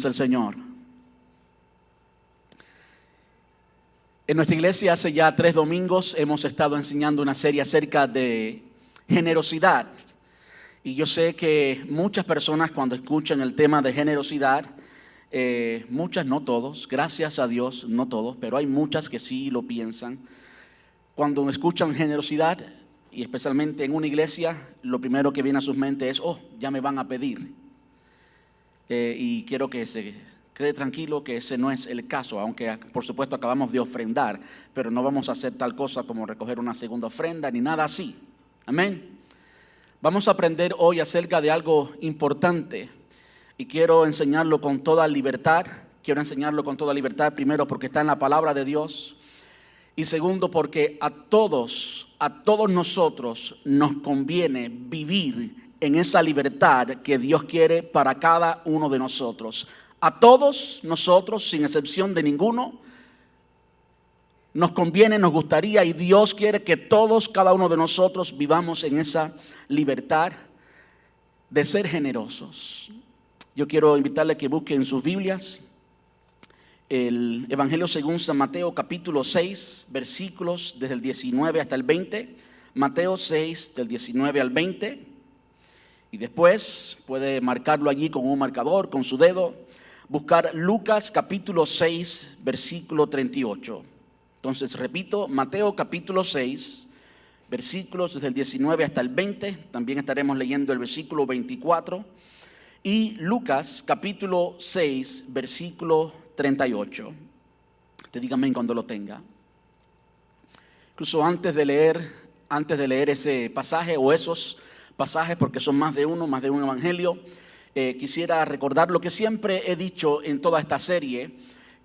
el Señor. En nuestra iglesia hace ya 3 domingos hemos estado enseñando una serie acerca de generosidad. Y yo sé que muchas personas cuando escuchan el tema de generosidad, muchas, no todos, gracias a Dios, no todos, pero hay muchas que sí lo piensan. Cuando escuchan generosidad, y especialmente en una iglesia, lo primero que viene a sus mentes es, ya me van a pedir. Y quiero que se quede tranquilo que ese no es el caso, aunque por supuesto acabamos de ofrendar, pero no vamos a hacer tal cosa como recoger una segunda ofrenda ni nada así. Amén. Vamos a aprender hoy acerca de algo importante y quiero enseñarlo con toda libertad. Quiero enseñarlo con toda libertad, primero porque está en la palabra de Dios y segundo porque a todos nosotros nos conviene vivir en esa libertad que Dios quiere para cada uno de nosotros. A todos nosotros, sin excepción de ninguno, nos conviene, nos gustaría y Dios quiere que todos, cada uno de nosotros vivamos en esa libertad de ser generosos. Yo quiero invitarle a que busquen en sus Biblias el Evangelio según San Mateo capítulo 6, versículos desde el 19 hasta el 20. Mateo 6 del 19 al 20. Y después puede marcarlo allí con un marcador, con su dedo. Buscar Lucas capítulo 6, versículo 38. Entonces repito, Mateo capítulo 6, versículos desde el 19 hasta el 20. También estaremos leyendo el versículo 24. Y Lucas capítulo 6, versículo 38. Te dígame cuando lo tenga. Incluso antes de leer ese pasaje o esos pasajes, porque son más de un evangelio, quisiera recordar lo que siempre he dicho en toda esta serie,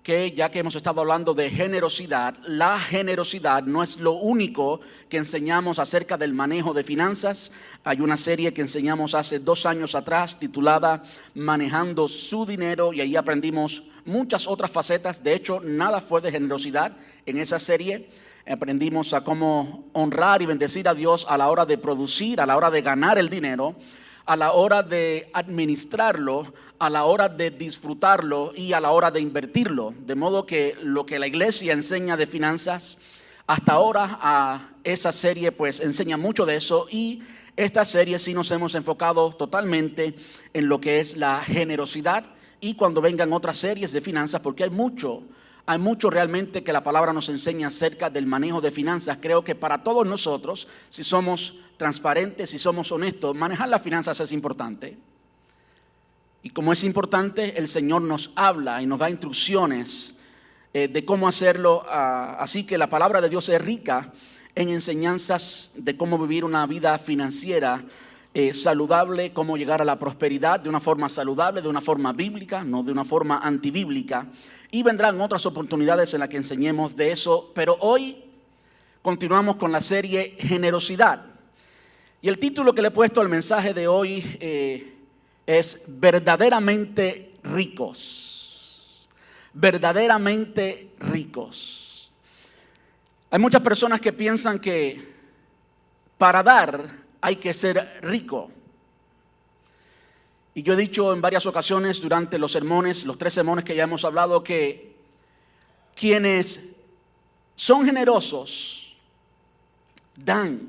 que ya que hemos estado hablando de generosidad, la generosidad no es lo único que enseñamos acerca del manejo de finanzas. Hay una serie que enseñamos hace 2 años atrás titulada Manejando su dinero y ahí aprendimos muchas otras facetas. De hecho, nada fue de generosidad en esa serie. Aprendimos a cómo honrar y bendecir a Dios a la hora de producir, a la hora de ganar el dinero, a la hora de administrarlo, a la hora de disfrutarlo y a la hora de invertirlo. De modo que lo que la iglesia enseña de finanzas, hasta ahora a esa serie pues enseña mucho de eso y esta serie sí nos hemos enfocado totalmente en lo que es la generosidad y cuando vengan otras series de finanzas, porque hay mucho realmente que la palabra nos enseña acerca del manejo de finanzas. Creo que para todos nosotros, si somos transparentes, si somos honestos, manejar las finanzas es importante. Y como es importante, el Señor nos habla y nos da instrucciones de cómo hacerlo. Así que la palabra de Dios es rica en enseñanzas de cómo vivir una vida financiera saludable, cómo llegar a la prosperidad de una forma saludable, de una forma bíblica, no de una forma antibíblica. Y vendrán otras oportunidades en las que enseñemos de eso, pero hoy continuamos con la serie Generosidad. Y el título que le he puesto al mensaje de hoy es Verdaderamente ricos. Verdaderamente ricos. Hay muchas personas que piensan que para dar hay que ser rico. Y yo he dicho en varias ocasiones durante los sermones, los 3 sermones que ya hemos hablado, que quienes son generosos dan.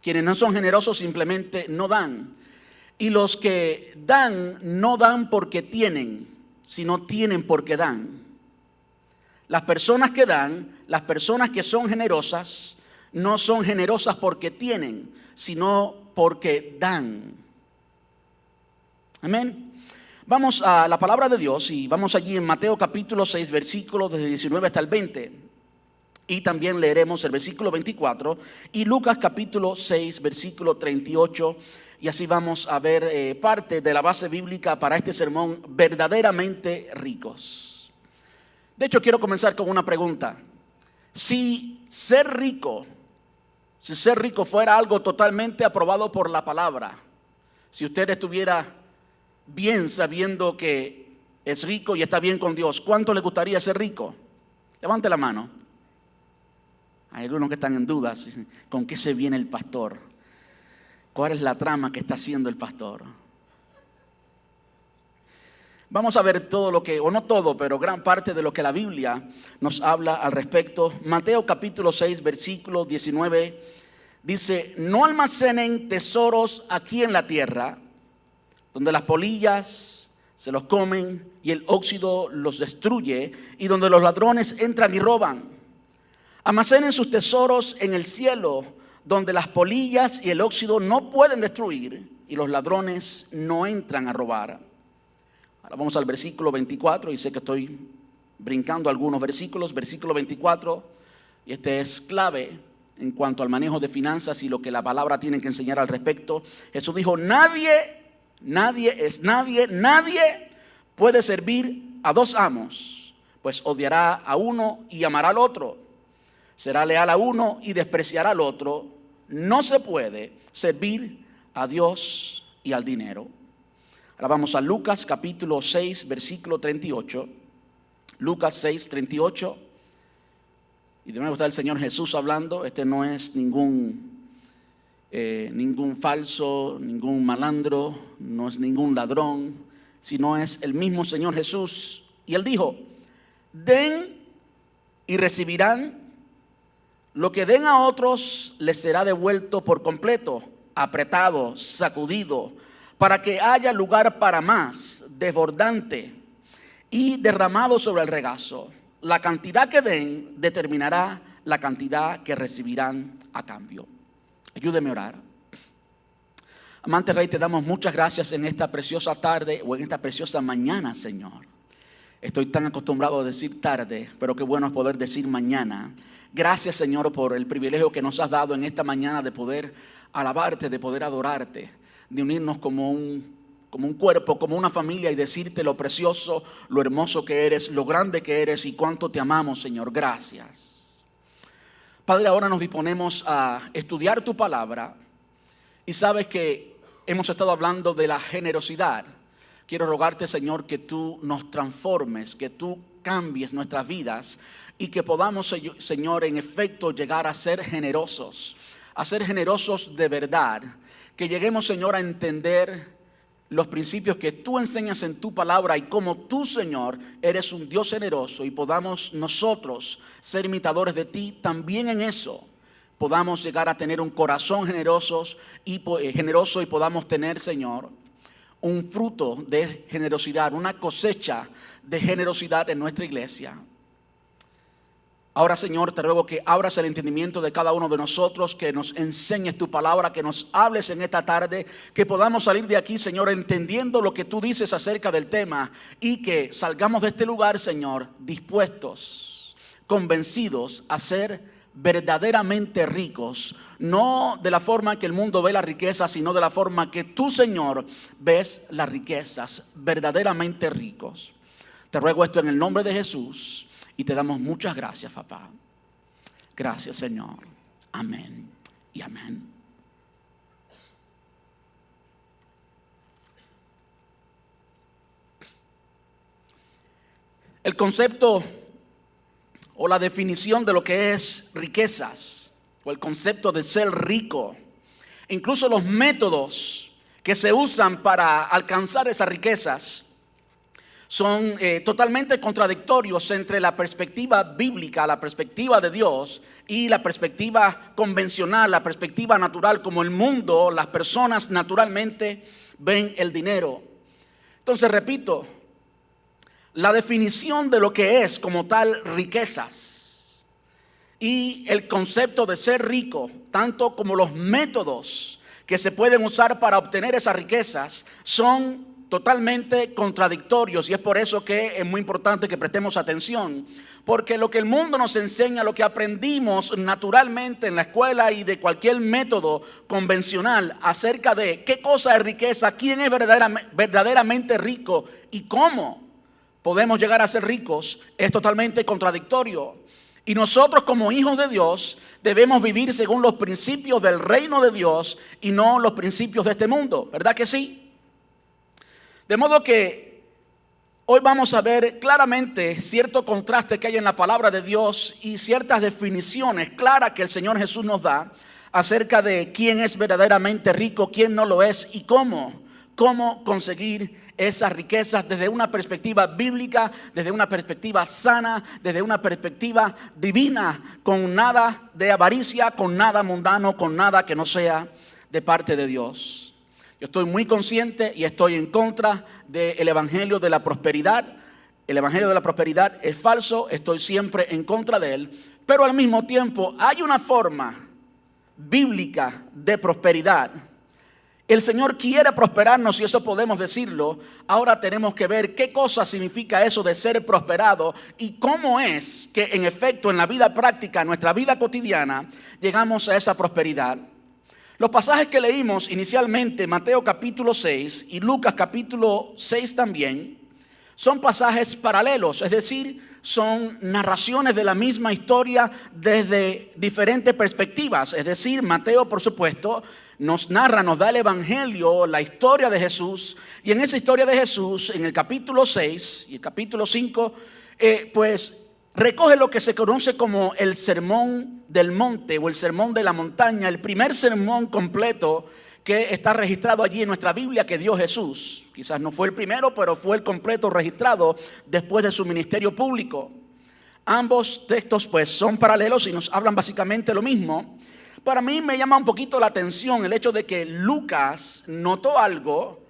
Quienes no son generosos simplemente no dan. Y los que dan no dan porque tienen, sino tienen porque dan. Las personas que dan, las personas que son generosas, no son generosas porque tienen, sino porque dan. Amén. Vamos a la palabra de Dios y vamos allí en Mateo capítulo 6, versículos desde el 19 hasta el 20. Y también leeremos el versículo 24 y Lucas capítulo 6, versículo 38. Y así vamos a ver parte de la base bíblica para este sermón, verdaderamente ricos. De hecho, quiero comenzar con una pregunta. Si ser rico fuera algo totalmente aprobado por la palabra, si usted estuviera bien sabiendo que es rico y está bien con Dios, ¿cuánto le gustaría ser rico? Levante la mano. Hay algunos que están en dudas. ¿Con qué se viene el pastor? ¿Cuál es la trama que está haciendo el pastor? Vamos a ver todo lo que, o no todo, pero gran parte de lo que la Biblia nos habla al respecto. Mateo capítulo 6, versículo 19, dice: no almacenen tesoros aquí en la tierra, donde las polillas se los comen y el óxido los destruye, y donde los ladrones entran y roban. Almacenen sus tesoros en el cielo, donde las polillas y el óxido no pueden destruir y los ladrones no entran a robar. Ahora vamos al versículo 24, y sé que estoy brincando algunos versículos. Versículo 24, y este es clave en cuanto al manejo de finanzas y lo que la palabra tiene que enseñar al respecto. Jesús dijo: nadie puede servir a dos amos, pues odiará a uno y amará al otro. Será leal a uno y despreciará al otro. No se puede servir a Dios y al dinero. Ahora vamos a Lucas capítulo 6, versículo 38. Lucas 6, 38. Y de nuevo está el Señor Jesús hablando. Este no es ningún falso, ningún malandro, no es ningún ladrón, sino es el mismo Señor Jesús. Y Él dijo: den y recibirán. Lo que den a otros les será devuelto por completo, apretado, sacudido, para que haya lugar para más, desbordante y derramado sobre el regazo. La cantidad que den determinará la cantidad que recibirán a cambio. Ayúdeme a orar. Amante Rey, te damos muchas gracias en esta preciosa tarde o en esta preciosa mañana, Señor. Estoy tan acostumbrado a decir tarde, pero qué bueno es poder decir mañana. Gracias, Señor, por el privilegio que nos has dado en esta mañana de poder alabarte, de poder adorarte, de unirnos como un cuerpo, como una familia, y decirte lo precioso, lo hermoso que eres, lo grande que eres y cuánto te amamos, Señor. Gracias. Padre, ahora nos disponemos a estudiar tu palabra, y sabes que hemos estado hablando de la generosidad. Quiero rogarte, Señor, que tú nos transformes, que tú cambies nuestras vidas y que podamos, Señor, en efecto llegar a ser generosos de verdad. Que lleguemos, Señor, a entender los principios que tú enseñas en tu palabra y cómo tú, Señor, eres un Dios generoso, y podamos nosotros ser imitadores de ti también en eso. Podamos llegar a tener un corazón generoso y podamos tener, Señor, un fruto de generosidad, una cosecha de generosidad en nuestra iglesia. Ahora, Señor, te ruego que abras el entendimiento de cada uno de nosotros, que nos enseñes tu palabra, que nos hables en esta tarde, que podamos salir de aquí, Señor, entendiendo lo que tú dices acerca del tema, y que salgamos de este lugar, Señor, dispuestos, convencidos a ser verdaderamente ricos, no de la forma que el mundo ve la riqueza, sino de la forma que tú, Señor, ves las riquezas, verdaderamente ricos. Te ruego esto en el nombre de Jesús y te damos muchas gracias, papá. Gracias, Señor. Amén y amén. El concepto o la definición de lo que es riquezas, o el concepto de ser rico, incluso los métodos que se usan para alcanzar esas riquezas, son totalmente contradictorios entre la perspectiva bíblica, la perspectiva de Dios, y la perspectiva convencional, la perspectiva natural, como el mundo, las personas naturalmente ven el dinero. Entonces, repito, la definición de lo que es como tal riquezas y el concepto de ser rico, tanto como los métodos que se pueden usar para obtener esas riquezas, son totalmente contradictorios, y es por eso que es muy importante que prestemos atención, porque lo que el mundo nos enseña, lo que aprendimos naturalmente en la escuela y de cualquier método convencional acerca de qué cosa es riqueza, quién es verdaderamente rico y cómo podemos llegar a ser ricos, es totalmente contradictorio. Y nosotros, como hijos de Dios, debemos vivir según los principios del reino de Dios y no los principios de este mundo, ¿verdad que sí? De modo que hoy vamos a ver claramente cierto contraste que hay en la palabra de Dios y ciertas definiciones claras que el Señor Jesús nos da acerca de quién es verdaderamente rico, quién no lo es y cómo cómo conseguir esas riquezas desde una perspectiva bíblica, desde una perspectiva sana, desde una perspectiva divina, con nada de avaricia, con nada mundano, con nada que no sea de parte de Dios. Yo estoy muy consciente y estoy en contra del evangelio de la prosperidad. El evangelio de la prosperidad es falso, estoy siempre en contra de él, pero al mismo tiempo hay una forma bíblica de prosperidad. El Señor quiere prosperarnos y eso podemos decirlo. Ahora tenemos que ver qué cosa significa eso de ser prosperado y cómo es que en efecto en la vida práctica, en nuestra vida cotidiana, llegamos a esa prosperidad. Los pasajes que leímos inicialmente, Mateo capítulo 6 y Lucas capítulo 6 también, son pasajes paralelos, es decir, son narraciones de la misma historia desde diferentes perspectivas. Es decir, Mateo, por supuesto, nos narra, nos da el evangelio, la historia de Jesús. Y en esa historia de Jesús, en el capítulo 6 y el capítulo 5, pues recoge lo que se conoce como el sermón del monte o el sermón de la montaña, el primer sermón completo que está registrado allí en nuestra Biblia que dio Jesús. Quizás no fue el primero, pero fue el completo registrado después de su ministerio público. Ambos textos pues son paralelos y nos hablan básicamente lo mismo. Para mí me llama un poquito la atención el hecho de que Lucas notó algo,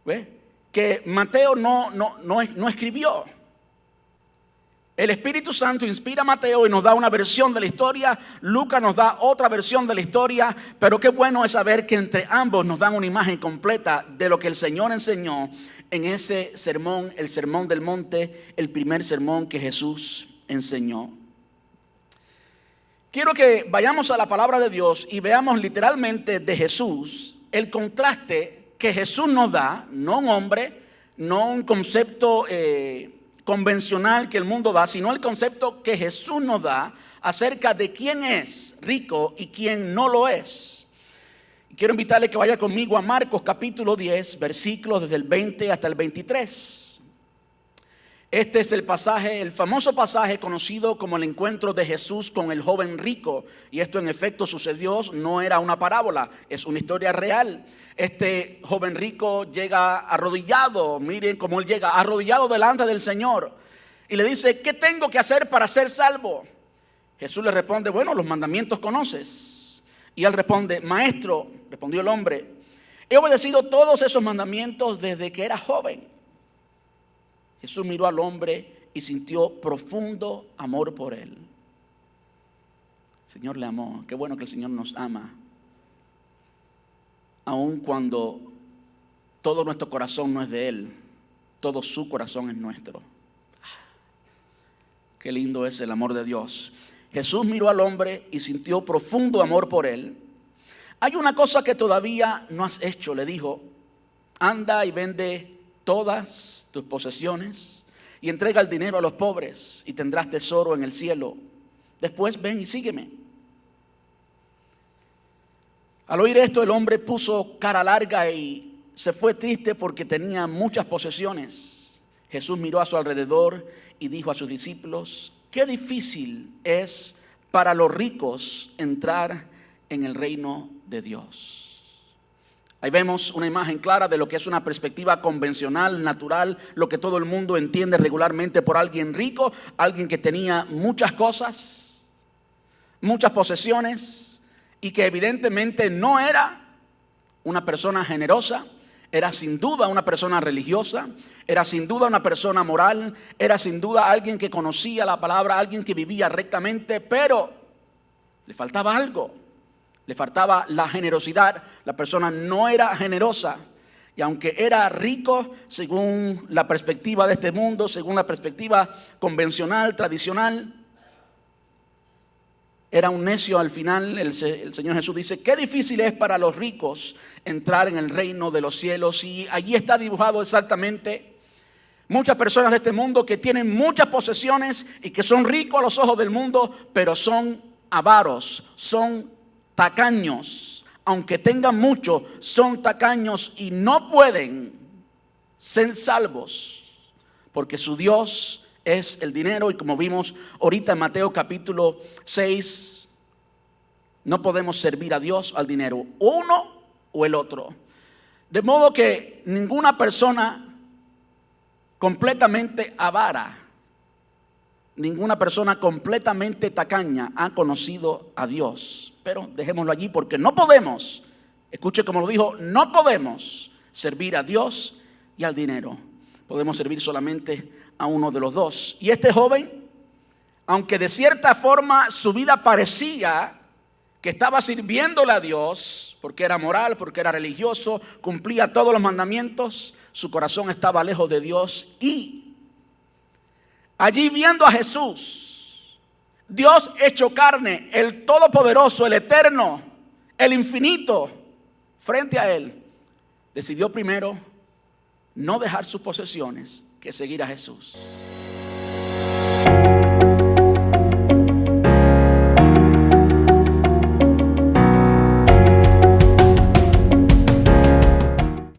¿ve?, que Mateo no escribió. El Espíritu Santo inspira a Mateo y nos da una versión de la historia. Lucas nos da otra versión de la historia. Pero qué bueno es saber que entre ambos nos dan una imagen completa de lo que el Señor enseñó en ese sermón, el sermón del monte, el primer sermón que Jesús enseñó. Quiero que vayamos a la palabra de Dios y veamos literalmente de Jesús el contraste que Jesús nos da, no un hombre, no un concepto convencional que el mundo da, sino el concepto que Jesús nos da acerca de quién es rico y quién no lo es. Quiero invitarle que vaya conmigo a Marcos capítulo 10, versículos desde el 20 hasta el 23. Este es el pasaje, el famoso pasaje conocido como el encuentro de Jesús con el joven rico. Y esto en efecto sucedió, no era una parábola, es una historia real. Este joven rico llega arrodillado, miren cómo él llega, arrodillado delante del Señor. Y le dice, ¿qué tengo que hacer para ser salvo? Jesús le responde, bueno, los mandamientos conoces. Y él responde, maestro, respondió el hombre, he obedecido todos esos mandamientos desde que era joven. Jesús miró al hombre y sintió profundo amor por él. El Señor le amó. Qué bueno que el Señor nos ama. Aun cuando todo nuestro corazón no es de Él, todo su corazón es nuestro. Qué lindo es el amor de Dios. Jesús miró al hombre y sintió profundo amor por él. Hay una cosa que todavía no has hecho, le dijo. Anda y vende todas tus posesiones y entrega el dinero a los pobres y tendrás tesoro en el cielo. Después ven y sígueme. Al oír esto, el hombre puso cara larga y se fue triste porque tenía muchas posesiones. Jesús miró a su alrededor y dijo a sus discípulos, qué difícil es para los ricos entrar en el reino de Dios. Ahí vemos una imagen clara de lo que es una perspectiva convencional, natural, lo que todo el mundo entiende regularmente por alguien rico, alguien que tenía muchas cosas, muchas posesiones y que evidentemente no era una persona generosa, era sin duda una persona religiosa, era sin duda una persona moral, era sin duda alguien que conocía la palabra, alguien que vivía rectamente, pero le faltaba algo. Le faltaba la generosidad. La persona no era generosa. Y aunque era rico, según la perspectiva de este mundo, según la perspectiva convencional, tradicional, era un necio al final. El Señor Jesús dice, qué difícil es para los ricos entrar en el reino de los cielos. Y allí está dibujado exactamente muchas personas de este mundo que tienen muchas posesiones y que son ricos a los ojos del mundo, pero son avaros, son tacaños, aunque tengan mucho, son tacaños y no pueden ser salvos porque su Dios es el dinero. Y como vimos ahorita en Mateo capítulo 6, no podemos servir a Dios, al dinero, uno o el otro. De modo que ninguna persona completamente avara, ninguna persona completamente tacaña ha conocido a Dios. Pero dejémoslo allí porque no podemos, escuche como lo dijo, no podemos servir a Dios y al dinero. Podemos servir solamente a uno de los dos. Y este joven, aunque de cierta forma su vida parecía que estaba sirviéndole a Dios, porque era moral, porque era religioso, cumplía todos los mandamientos, su corazón estaba lejos de Dios. Y allí viendo a Jesús, Dios hecho carne, el todopoderoso, el eterno, el infinito, frente a él, decidió primero no dejar sus posesiones que seguir a Jesús.